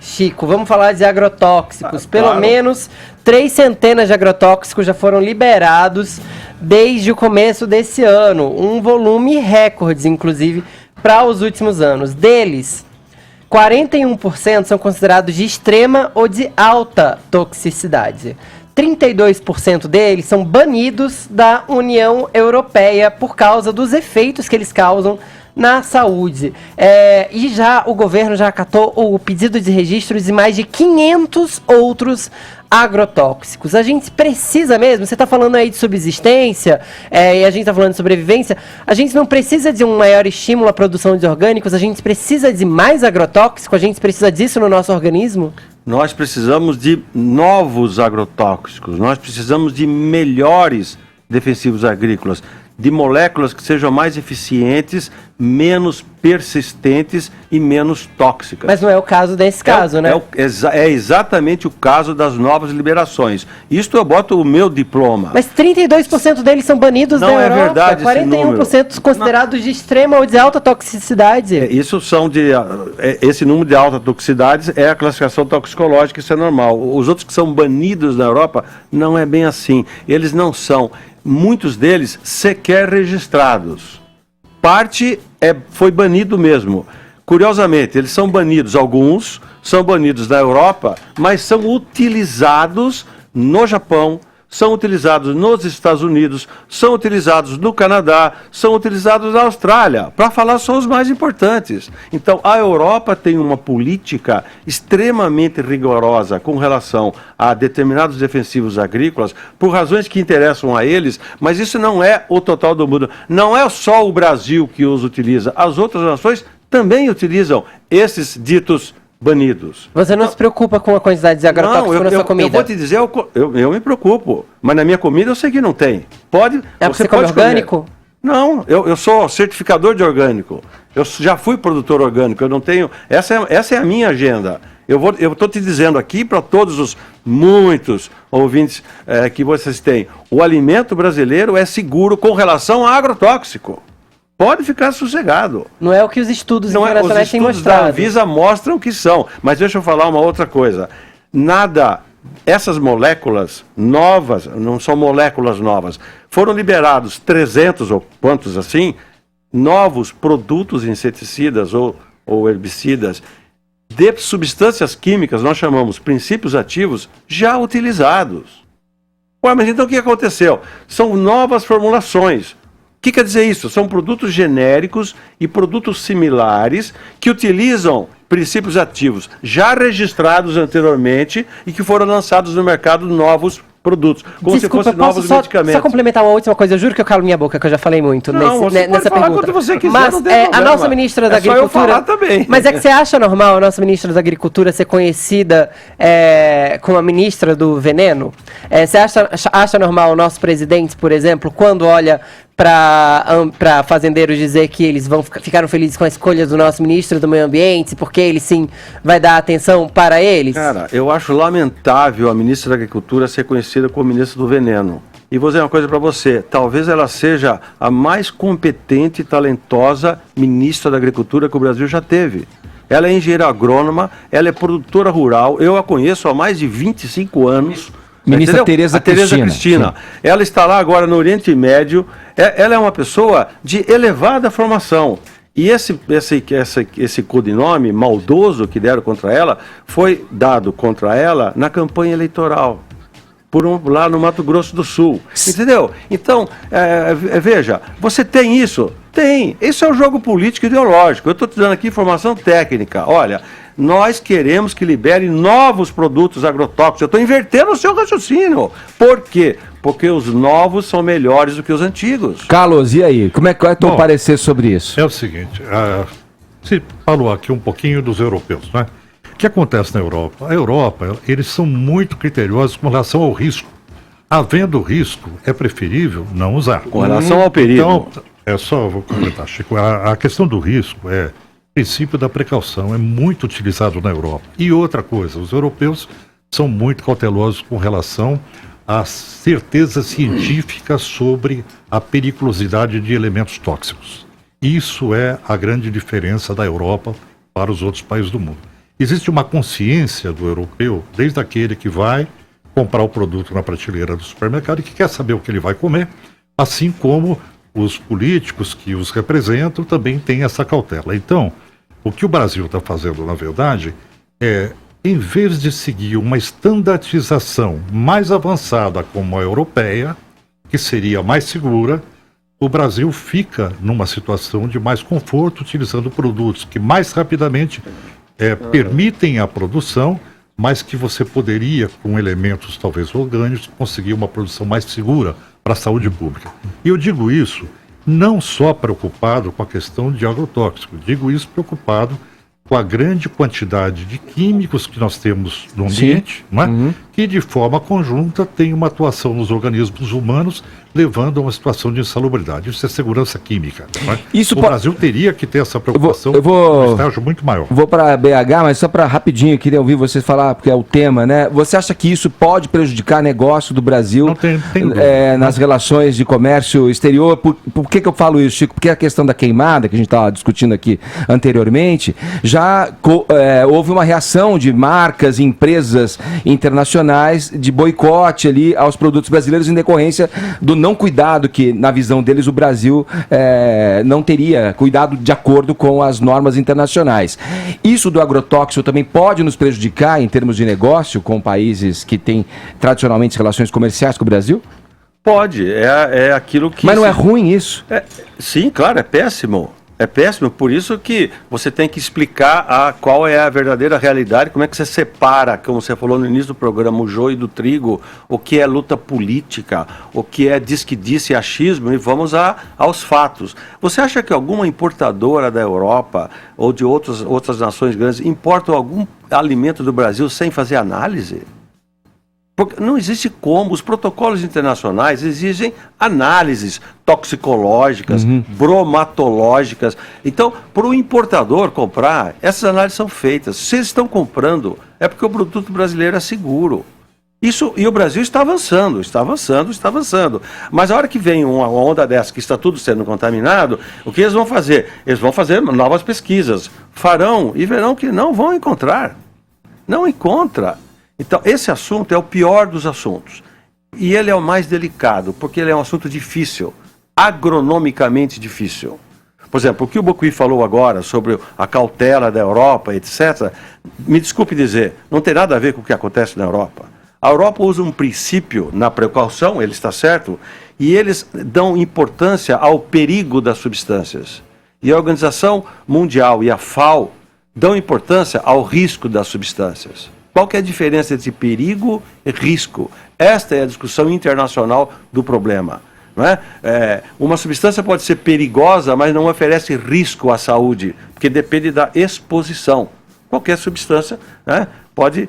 Chico, vamos falar de agrotóxicos. Pelo Claro. menos 3 centenas de agrotóxicos já foram liberados desde o começo desse ano. Um volume recorde, inclusive, para os últimos anos. Deles, 41% são considerados de extrema ou de alta toxicidade. 32% deles são banidos da União Europeia por causa dos efeitos que eles causam na saúde. E já o governo já acatou o pedido de registro de mais de 500 outros agrotóxicos. A gente precisa mesmo, você está falando aí de subsistência, e a gente está falando de sobrevivência, a gente não precisa de um maior estímulo à produção de orgânicos, a gente precisa de mais agrotóxico, a gente precisa disso no nosso organismo? Nós precisamos de novos agrotóxicos, nós precisamos de melhores defensivos agrícolas, de moléculas que sejam mais eficientes, menos persistentes e menos tóxicas. Mas não é o caso desse caso, né? É exatamente o caso das novas liberações. Isto eu boto o meu diploma. Mas 32% deles são banidos Não da é Europa, verdade esse 41% considerados de extrema ou de alta toxicidade. Isso são esse número de alta toxicidade é a classificação toxicológica, isso é normal. Os outros que são banidos na Europa, não é bem assim. Eles não são, muitos deles, sequer registrados. Parte foi banido mesmo. Curiosamente, eles são banidos, alguns são banidos na Europa, mas são utilizados no Japão, são utilizados nos Estados Unidos, são utilizados no Canadá, são utilizados na Austrália, para falar só os mais importantes. Então, a Europa tem uma política extremamente rigorosa com relação a determinados defensivos agrícolas, por razões que interessam a eles, mas isso não é o total do mundo. Não é só o Brasil que os utiliza, as outras nações também utilizam esses ditos banidos. Você não se preocupa com a quantidade de agrotóxico na sua comida? Eu vou te dizer, eu me preocupo. Mas na minha comida eu sei que não tem. Você come orgânico? Não, eu sou certificador de orgânico. Eu já fui produtor orgânico. Eu não tenho. Essa é a minha agenda. Eu estou te dizendo aqui para todos os muitos ouvintes que vocês têm. O alimento brasileiro é seguro com relação a agrotóxico. Pode ficar sossegado. Não é o que os estudos internacionais têm mostrado. Os estudos da Anvisa mostram que são. Mas deixa eu falar uma outra coisa. Essas moléculas novas, não são moléculas novas, foram liberados 300 ou quantos assim, novos produtos inseticidas ou herbicidas de substâncias químicas, nós chamamos princípios ativos, já utilizados. Ué, mas então o que aconteceu? São novas formulações. O que quer dizer isso? São produtos genéricos e produtos similares que utilizam princípios ativos já registrados anteriormente e que foram lançados no mercado novos produtos, como se fossem novos medicamentos. Só complementar uma última coisa, eu juro que eu calo minha boca, que eu já falei muito nessa pergunta. Quando você quiser, mas não tem a nossa ministra da Agricultura... Só eu falar também. Mas é que você acha normal a nossa ministra da Agricultura ser conhecida como a ministra do veneno? Você acha normal o nosso presidente, por exemplo, quando olha para fazendeiros dizer que eles ficaram felizes com a escolha do nosso ministro do Meio Ambiente, porque ele sim vai dar atenção para eles? Cara, eu acho lamentável a ministra da Agricultura ser conhecida como ministra do veneno. E vou dizer uma coisa para você, talvez ela seja a mais competente e talentosa ministra da Agricultura que o Brasil já teve. Ela é engenheira agrônoma, ela é produtora rural, eu a conheço há mais de 25 anos. Ministra Tereza Cristina. Ela está lá agora no Oriente Médio. Ela é uma pessoa de elevada formação. E esse codinome maldoso que deram contra ela foi dado contra ela na campanha eleitoral. Lá no Mato Grosso do Sul. Entendeu? Então, veja, você tem isso? Tem. Isso é um jogo político ideológico. Eu estou te dando aqui informação técnica. Olha, nós queremos que libere novos produtos agrotóxicos. Eu estou invertendo o seu raciocínio. Por quê? Porque os novos são melhores do que os antigos. Carlos, e aí? Qual é o teu parecer sobre isso? É o seguinte, se falou aqui um pouquinho dos europeus, né? O que acontece na Europa? A Europa, eles são muito criteriosos com relação ao risco. Havendo risco, é preferível não usar. Com relação ao perigo. Então, vou completar, Chico. A questão do risco o princípio da precaução, é muito utilizado na Europa. E outra coisa, os europeus são muito cautelosos com relação à certeza científica sobre a periculosidade de elementos tóxicos. Isso é a grande diferença da Europa para os outros países do mundo. existe uma consciência do europeu, desde aquele que vai comprar o produto na prateleira do supermercado e que quer saber o que ele vai comer, assim como os políticos que os representam também têm essa cautela. Então, o que o Brasil está fazendo, na verdade, é, em vez de seguir uma estandartização mais avançada como a europeia, que seria mais segura, o Brasil fica numa situação de mais conforto, utilizando produtos que mais rapidamente permitem a produção, mas que você poderia, com elementos talvez orgânicos, conseguir uma produção mais segura para a saúde pública. E eu digo isso não só preocupado com a questão de agrotóxico, digo isso preocupado com a grande quantidade de químicos que nós temos no ambiente, não é? Que de forma conjunta tem uma atuação nos organismos humanos, levando a uma situação de insalubridade. Isso é segurança química. Não é? O Brasil teria que ter essa preocupação num estágio muito maior. Vou para BH, mas só para rapidinho, queria ouvir você falar, porque é o tema, né? Você acha que isso pode prejudicar o negócio do Brasil nas relações de comércio exterior? Por que eu falo isso, Chico? Porque a questão da queimada, que a gente estava discutindo aqui anteriormente, já houve uma reação de marcas e empresas internacionais de boicote ali aos produtos brasileiros em decorrência do não cuidado que, na visão deles, o Brasil não teria cuidado de acordo com as normas internacionais. Isso do agrotóxico também pode nos prejudicar em termos de negócio com países que têm tradicionalmente relações comerciais com o Brasil? Pode, é aquilo que... Mas não é ruim isso? Sim, claro, é péssimo. É péssimo, por isso que você tem que explicar qual é a verdadeira realidade, como é que você separa, como você falou no início do programa, o joio do trigo, o que é luta política, o que é diz-que-disse achismo, e vamos aos fatos. Você acha que alguma importadora da Europa ou de outras nações grandes importam algum alimento do Brasil sem fazer análise? Porque não existe como. Os protocolos internacionais exigem análises toxicológicas, bromatológicas. Então, para o importador comprar, essas análises são feitas. Se eles estão comprando, é porque o produto brasileiro é seguro. E o Brasil está avançando. Mas a hora que vem uma onda dessa, que está tudo sendo contaminado, o que eles vão fazer? Eles vão fazer novas pesquisas. Farão e verão que não vão encontrar. Não encontra. Então, esse assunto é o pior dos assuntos. E ele é o mais delicado, porque ele é um assunto difícil, agronomicamente difícil. Por exemplo, o que o Bocuí falou agora sobre a cautela da Europa, etc., me desculpe dizer, não tem nada a ver com o que acontece na Europa. A Europa usa um princípio na precaução, ele está certo, e eles dão importância ao perigo das substâncias. E a Organização Mundial e a FAO dão importância ao risco das substâncias. Qual que é a diferença entre perigo e risco? Esta é a discussão internacional do problema. Não é? Uma substância pode ser perigosa, mas não oferece risco à saúde, porque depende da exposição. Qualquer substância, né, pode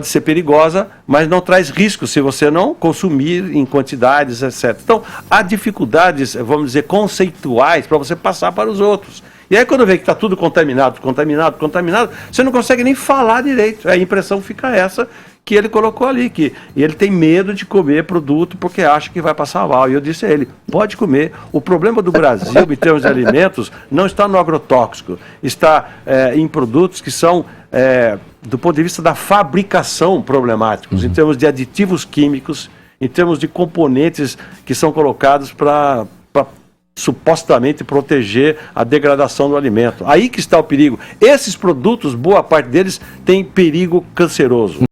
ser perigosa, mas não traz risco se você não consumir em quantidades, etc. Então, há dificuldades, vamos dizer, conceituais para você passar para os outros. E aí quando vê que está tudo contaminado, você não consegue nem falar direito. A impressão fica essa que ele colocou ali, que ele tem medo de comer produto porque acha que vai passar mal. E eu disse a ele, pode comer. O problema do Brasil, em termos de alimentos, não está no agrotóxico, está em produtos que são, do ponto de vista da fabricação, problemáticos, em termos de aditivos químicos, em termos de componentes que são colocados para supostamente proteger a degradação do alimento. Aí que está o perigo. Esses produtos, boa parte deles, tem perigo canceroso.